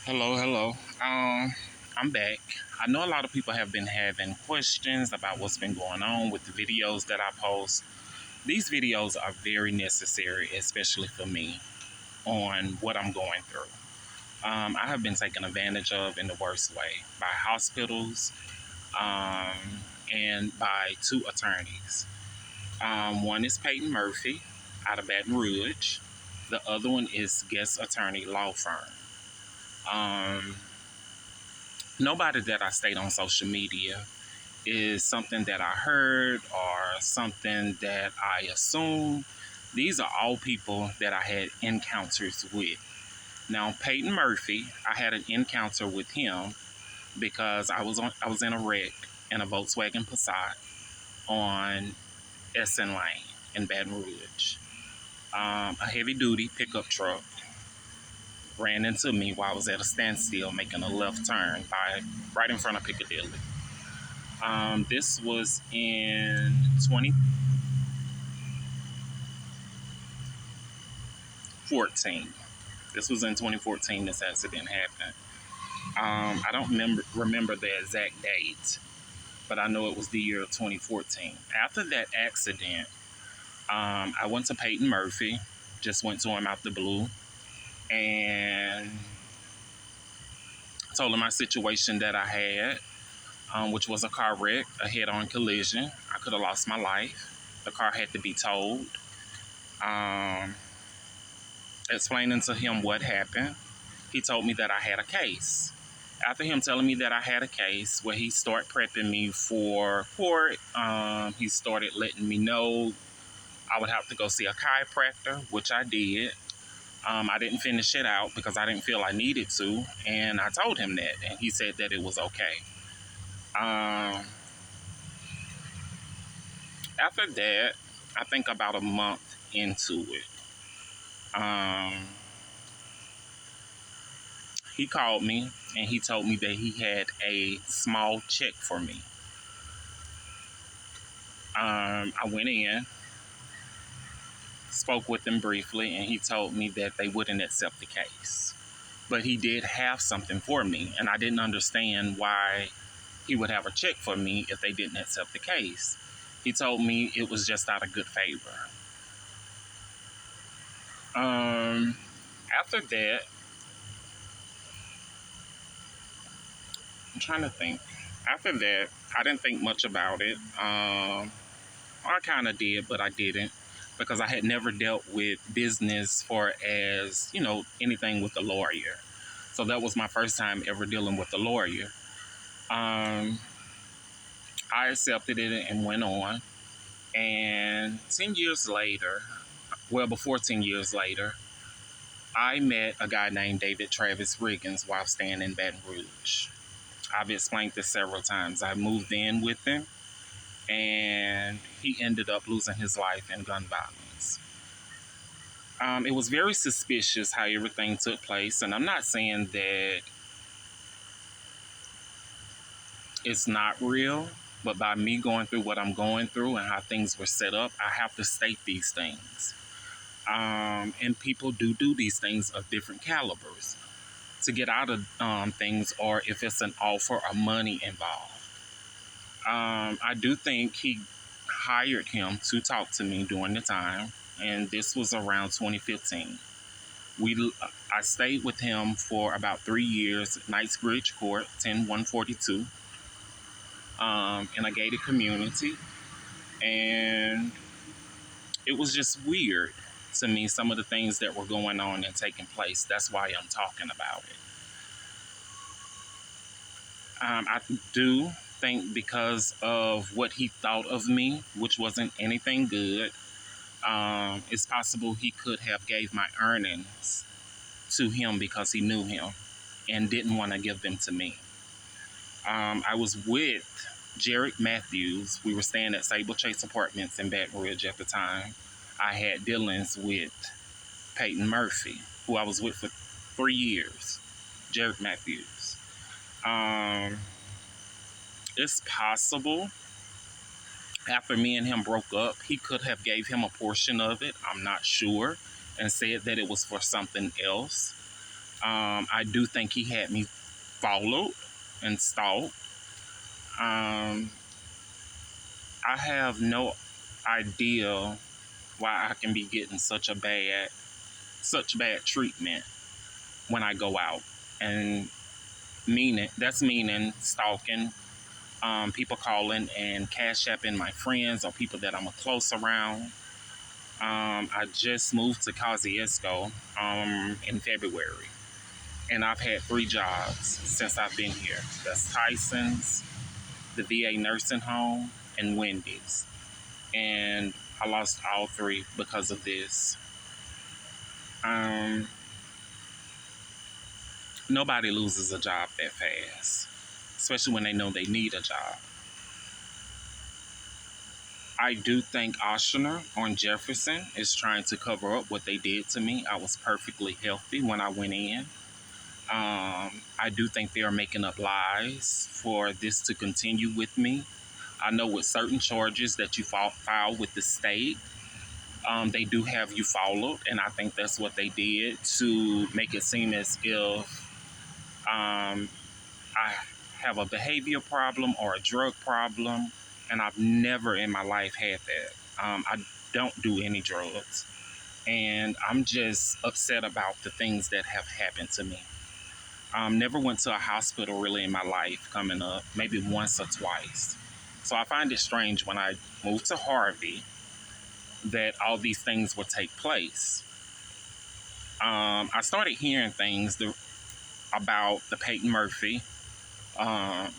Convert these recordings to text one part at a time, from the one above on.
Hello. I'm back. I know a lot of people have been having questions about what's been going on with the videos that I post. These videos are very necessary, especially for me, on what I'm going through. I have been taken advantage of in the worst way by hospitals um, and by two attorneys. One is Peyton Murphy out of Baton Rouge. The other one is Guest Attorney Law Firm. Um, Nobody that I state on social media is something that I heard or something that I assume. These are all people that I had encounters with. Now, Peyton Murphy, I had an encounter with him because I was in a wreck in a Volkswagen Passat on SN Lane in Baton Rouge. A heavy duty pickup truck ran into me while I was at a standstill making a left turn right in front of Piccadilly. This was in 2014. This was in 2014. This accident happened. I don't remember the exact date, but I know it was the year of 2014. After that accident, I went to Peyton Murphy. Just went to him out the blue and told him my situation that I had, which was a car wreck, a head-on collision. I could have lost my life. The car had to be towed. Um, Explaining to him what happened, he told me that I had a case. After him telling me that I had a case, where he started prepping me for court, he started letting me know I would have to go see a chiropractor, which I did. I didn't finish it out because I didn't feel I needed to, and I told him that, and he said that it was okay. After that, I think about a month into it, um, he called me and he told me that he had a small check for me. I went in, spoke with him briefly, and he told me that they wouldn't accept the case. But he did have something for me, and I didn't understand why he would have a check for me if they didn't accept the case. He told me it was just out of good favor. After that, I'm trying to think. After that, I didn't think much about it. I kind of did, but I didn't because I had never dealt with business for as, anything with a lawyer. So that was my first time ever dealing with a lawyer. Um, I accepted it and went on. And 10 years later, well, before 10 years later, I met a guy named David Travis Riggins while staying in Baton Rouge. I've explained this several times. I moved in with him, and he ended up losing his life in gun violence. It was very suspicious how everything took place, and I'm not saying that it's not real, but by me going through what I'm going through and how things were set up, I have to state these things. And people do these things of different calibers to get out of things, or if it's an offer or money involved. I do think he hired him to talk to me during the time, and this was around 2015. I stayed with him for about 3 years at Knightsbridge Court, 10142, in a gated community, and it was just weird to me, some of the things that were going on and taking place. That's why I'm talking about it. I do think because of what he thought of me, which wasn't anything good, it's possible he could have gave my earnings to him because he knew him and didn't want to give them to me. I was with Jared Matthews. We were staying at Sable Chase Apartments in Baton Rouge at the time. I had dealings with Peyton Murphy, who I was with for 3 years. Jared Matthews. It's possible after me and him broke up, he could have gave him a portion of it. I'm not sure, and said that it was for something else. I do think he had me followed and stalked. Um, I have no idea why I can be getting such bad treatment when I go out, and meaning stalking, people calling and cash apping my friends or people that I'm close around. I just moved to Kosciuszko in February, and I've had 3 jobs since I've been here. That's Tyson's, the VA nursing home, and Wendy's. And I lost all 3 because of this. Nobody loses a job that fast, especially when they know they need a job. I do think Oshner on Jefferson is trying to cover up what they did to me. I was perfectly healthy when I went in. I do think they are making up lies for this to continue with me. I know with certain charges that you file with the state, they do have you followed, and I think that's what they did to make it seem as if I have a behavior problem or a drug problem, and I've never in my life had that. I don't do any drugs, and I'm just upset about the things that have happened to me. Never went to a hospital really in my life coming up, maybe once or twice. So I find it strange when I moved to Harvey that all these things would take place. I started hearing things about the Peyton Murphy, and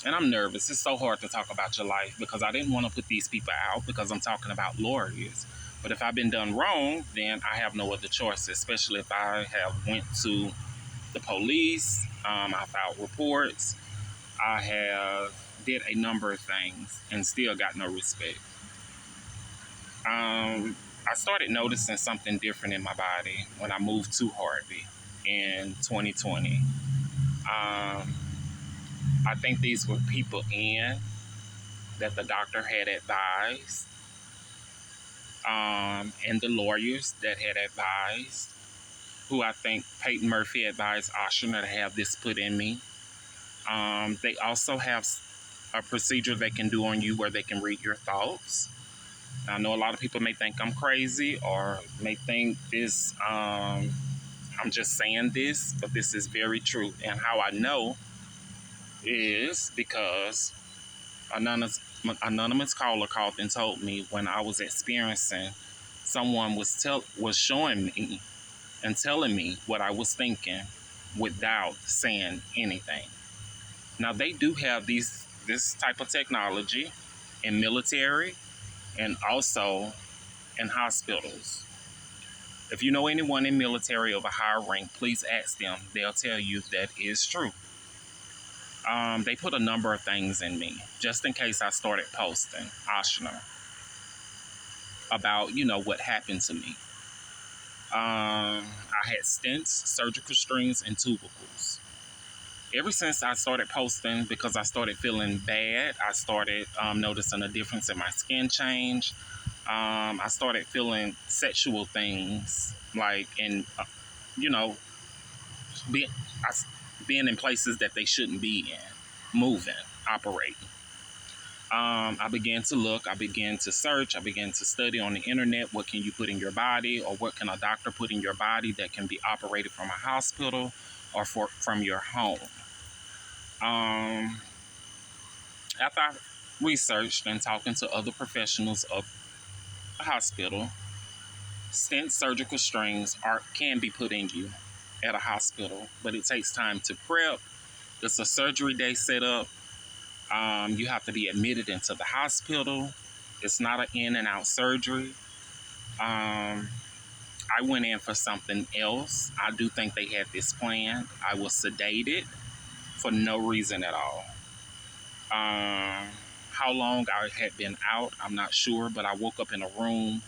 I'm nervous. It's so hard to talk about your life because I didn't want to put these people out because I'm talking about lawyers. But if I've been done wrong, then I have no other choice, especially if I have went to the police, I filed reports, I have did a number of things and still got no respect. I started noticing something different in my body when I moved to Harvey in 2020. I think these were people in that the doctor had advised, and the lawyers that had advised, who I think Peyton Murphy advised Oshner to have this put in me. They also have a procedure they can do on you where they can read your thoughts. I know a lot of people may think I'm crazy or may think this, I'm just saying this, but this is very true. And how I know is because anonymous caller called and told me when I was experiencing, someone was showing me and telling me what I was thinking without saying anything. Now they do have this type of technology in military and also in hospitals. If you know anyone in military of a higher rank, please ask them. They'll tell you that is true. They put a number of things in me just in case I started posting Oshner about, what happened to me. I had stents, surgical strings, and tubicles. Ever since I started posting, because I started feeling bad, I started noticing a difference in my skin change. I started feeling sexual things, like being in places that they shouldn't be in, moving, operating. I began to look, I began to search, I began to study on the internet. What can you put in your body, or what can a doctor put in your body that can be operated from a hospital or from your home? After I researched and talking to other professionals of the hospital, stent surgical strings can be put in you at a hospital, but it takes time to prep. It's a surgery day set up. You have to be admitted into the hospital. It's not an in and out surgery. I went in for something else. I do think they had this planned. I was sedated for no reason at all. How long I had been out, I'm not sure, but I woke up in a room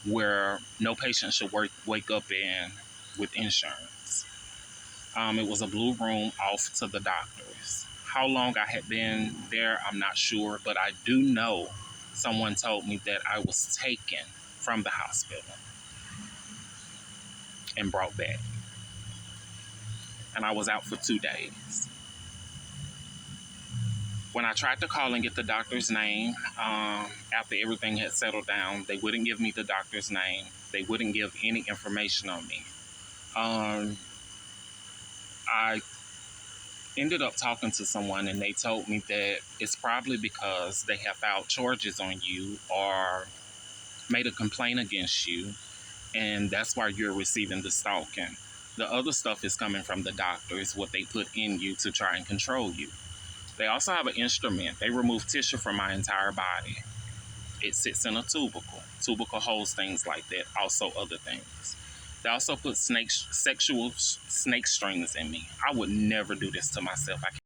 where no patient should wake up in with insurance. It was a blue room off to the doctors. How long I had been there, I'm not sure, but I do know someone told me that I was taken from the hospital and brought back. and I was out for 2 days. When I tried to call and get the doctor's name, after everything had settled down, they wouldn't give me the doctor's name. They wouldn't give any information on me. I ended up talking to someone, and they told me that it's probably because they have filed charges on you or made a complaint against you, and that's why you're receiving the stalking. The other stuff is coming from the doctors, what they put in you to try and control you. They also have an instrument. They remove tissue from my entire body. It sits in a tubercle. Tubercle holds things like that, also other things. They also put sexual snake strings in me. I would never do this to myself.